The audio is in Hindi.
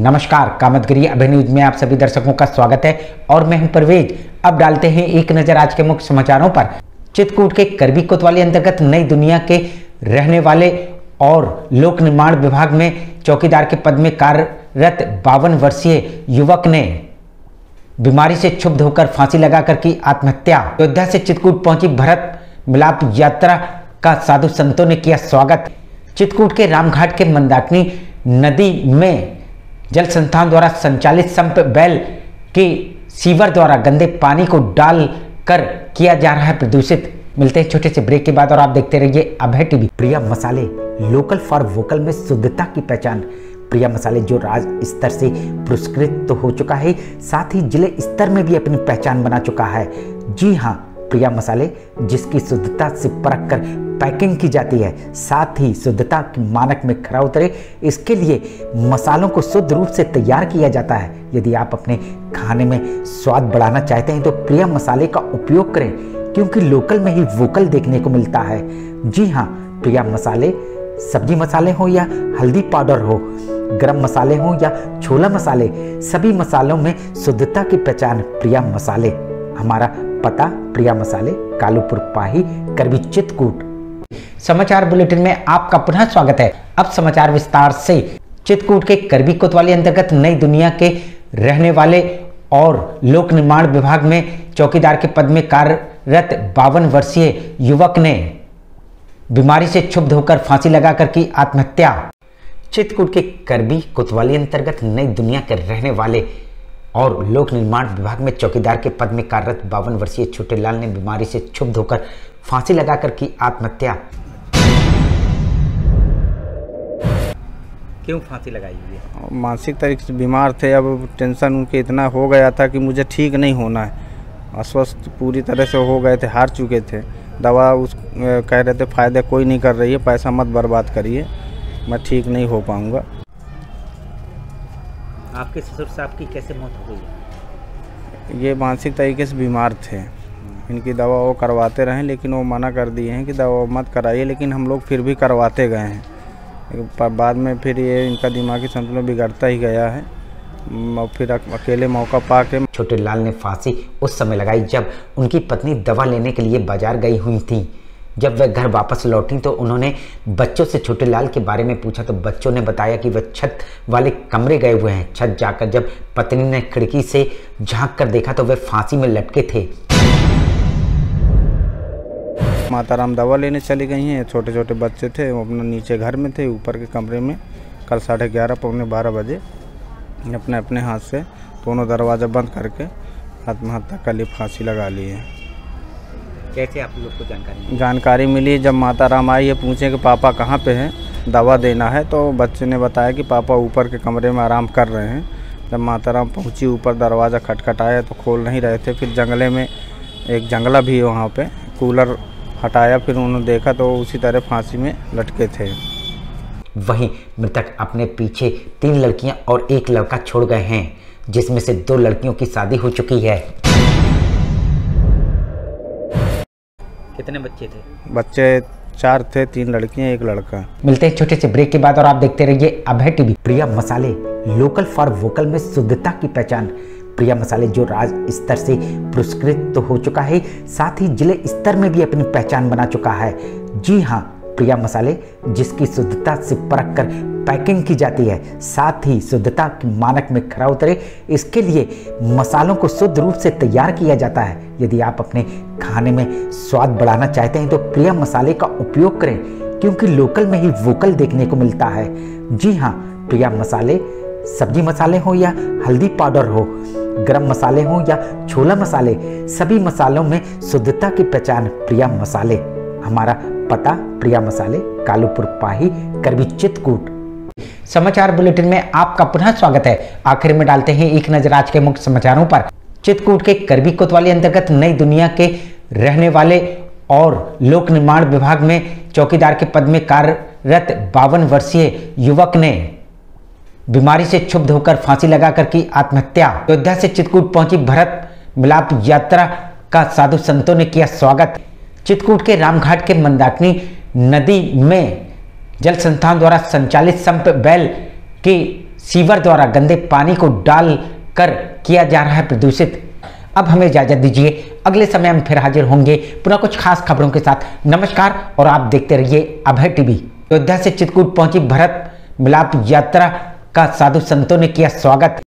नमस्कार, कामतगिरी अभिन्यूज में आप सभी दर्शकों का स्वागत है और मैं हूं परवेज। अब डालते हैं एक नजर आज के मुख्य समाचारों पर। चित्रकूट के करबी कोतवाली अंतर्गत नई दुनिया के रहने वाले और लोक निर्माण विभाग में चौकीदार के पद में कार्यरत 52 वर्षीय युवक ने बीमारी से क्षुब्ध होकर फांसी लगाकर की आत्महत्या। अयोध्या से चित्रकूट पहुंची भरत मिलाप यात्रा का साधु संतों ने किया स्वागत। चित्रकूट के रामघाट के मंदाकिनी नदी में जल संस्थान द्वारा संचालित संप बैल के सीवर द्वारा गंदे पानी को डालकर किया जा रहा है प्रदूषित। मिलते हैं छोटे से ब्रेक के बाद और आप देखते रहिए अभय टीवी। प्रिया मसाले, लोकल फॉर वोकल में शुद्धता की पहचान। प्रिया मसाले जो राज्य स्तर से पुरस्कृत तो हो चुका है, साथ ही जिले स्तर में भी अपनी पहचान बना चुका है। जी हाँ, प्रिया मसाले जिसकी शुद्धता से परख कर पैकिंग की जाती है, साथ ही शुद्धता के मानक में खरा उतरे, इसके लिए मसालों को शुद्ध रूप से तैयार किया जाता है। यदि आप अपने खाने में स्वाद बढ़ाना चाहते हैं तो प्रिया मसाले का उपयोग करें, क्योंकि लोकल में ही वोकल देखने को मिलता है। जी हाँ, प्रिया मसाले सब्जी मसाले हो या हल्दी पाउडर हो, गरम मसाले हो या छोला मसाले, सभी मसालों में शुद्धता की पहचान प्रिया मसाले। हमारा पता प्रिया मसाले, कालूपुर पाही, करबी, चित्रकूट। समाचार बुलेटिन में आपका पुनः स्वागत है। अब समाचार विस्तार से। चित्रकूट के करबी कोतवाली अंतर्गत नई दुनिया के रहने वाले और लोक निर्माण विभाग में चौकीदार के पद में कार्यरत 52 वर्षीय युवक ने बीमारी से क्षुब्ध होकर फांसी लगाकर की आत्महत्या। चित्रकूट के करबी कोतवाली अंतर्गत नई दुनिया के रहने वाले और लोक निर्माण विभाग में चौकीदार के पद में कार्यरत 52 वर्षीय छोटे लाल ने बीमारी से क्षुब्ध होकर फांसी लगाकर की आत्महत्या। क्यों फांसी लगाई हुई है? मानसिक तरीके से बीमार थे। अब टेंशन उनके इतना हो गया था कि मुझे ठीक नहीं होना है। अस्वस्थ पूरी तरह से हो गए थे, हार चुके थे। दवा कह रहे थे फ़ायदे कोई नहीं कर रही है, पैसा मत बर्बाद करिए, मैं ठीक नहीं हो पाऊँगा। आपके ससुर साहब की कैसे मौत हो गई? ये मानसिक तरीके से बीमार थे। इनकी दवा वो करवाते रहे, लेकिन वो मना कर दिए हैं कि दवा मत कराइए, लेकिन हम लोग फिर भी करवाते गए हैं। बाद में फिर ये इनका दिमागी संतुलन बिगड़ता ही गया है। फिर अकेले मौका पा के छोटे लाल ने फांसी उस समय लगाई जब उनकी पत्नी दवा लेने के लिए बाजार गई हुई थी। जब वह घर वापस लौटी तो उन्होंने बच्चों से छोटे लाल के बारे में पूछा तो बच्चों ने बताया कि वह छत वाले कमरे गए हुए हैं। छत जाकर जब पत्नी ने खिड़की से झांक कर देखा तो वह फांसी में लटके थे। माताराम दवा लेने चली गई हैं। छोटे छोटे बच्चे थे, वो अपना नीचे घर में थे, ऊपर के कमरे में। कल 11:30 पौने 12 बजे अपने अपने हाथ से दोनों दरवाज़ा बंद करके आत्महत्या कर ली, फांसी लगा ली है। कैसे आप लोग को जानकारी मिली? जब माताराम आई, ये पूछे कि पापा कहाँ पे हैं, दवा देना है, तो बच्चे ने बताया कि पापा ऊपर के कमरे में आराम कर रहे हैं। जब माताराम पहुँची, ऊपर दरवाज़ा खटखटाया तो खोल नहीं रहे थे। फिर जंगले में एक जंगला भी है, वहाँ पे कूलर हटाया, फिर उन्होंने देखा तो उसी तरह फांसी में लटके थे। वहीं मृतक अपने पीछे 3 लड़कियां और 1 लड़का छोड़ गए हैं, जिसमें से 2 लड़कियों की शादी हो चुकी है। कितने बच्चे थे? बच्चे 4 थे, 3 लड़कियां 1 लड़का। मिलते हैं छोटे से ब्रेक के बाद और आप देखते रहिए अभय टीवी। प्रिया मसाले, लोकल फॉर वोकल में शुद्धता की पहचान। प्रिया मसाले जो राज्य स्तर से पुरस्कृत तो हो चुका है, साथ ही जिले स्तर में भी अपनी पहचान बना चुका है। जी हाँ, प्रिया मसाले जिसकी शुद्धता से परख कर पैकिंग की जाती है, साथ ही शुद्धता के मानक में खरा उतरे, इसके लिए मसालों को शुद्ध रूप से तैयार किया जाता है। यदि आप अपने खाने में स्वाद बढ़ाना चाहते हैं तो प्रिया मसाले का उपयोग करें, क्योंकि लोकल में ही वोकल देखने को मिलता है। जी हाँ, प्रिया मसाले सब्जी मसाले हो या हल्दी पाउडर हो, गरम मसाले हो या छोला मसाले, सभी मसालों में शुद्धता की पहचान प्रिया मसाले। हमारा पता प्रिया मसाले, कालूपुर पाही, करबी, चित्रकूट। समाचार बुलेटिन में आपका पुनः स्वागत है। आखिर में डालते हैं एक नजर आज के मुख्य समाचारों पर। चित्रकूट के करबी कोतवाली अंतर्गत नई दुनिया के रहने वाले और लोक निर्माण विभाग में चौकीदार के पद में कार्यरत 52 वर्षीय युवक ने बीमारी से क्षुब्ध होकर फांसी लगाकर की आत्महत्या। अयोध्या से चित्रकूट पहुंची भरत मिलाप यात्रा का साधु संतों ने किया स्वागत। चित्रकूट के रामघाट के मंदाकिनी नदी में जल संस्थान द्वारा संचालित संप बैल के सीवर द्वारा गंदे पानी को डाल कर किया जा रहा है प्रदूषित। अब हमें इजाजत दीजिए, अगले समय हम फिर हाजिर होंगे पुनः कुछ खास खबरों के साथ। नमस्कार और आप देखते रहिए अभय टीवी। अयोध्या से चित्रकूट पहुंची भरत मिलाप यात्रा का साधु संतों ने किया स्वागत।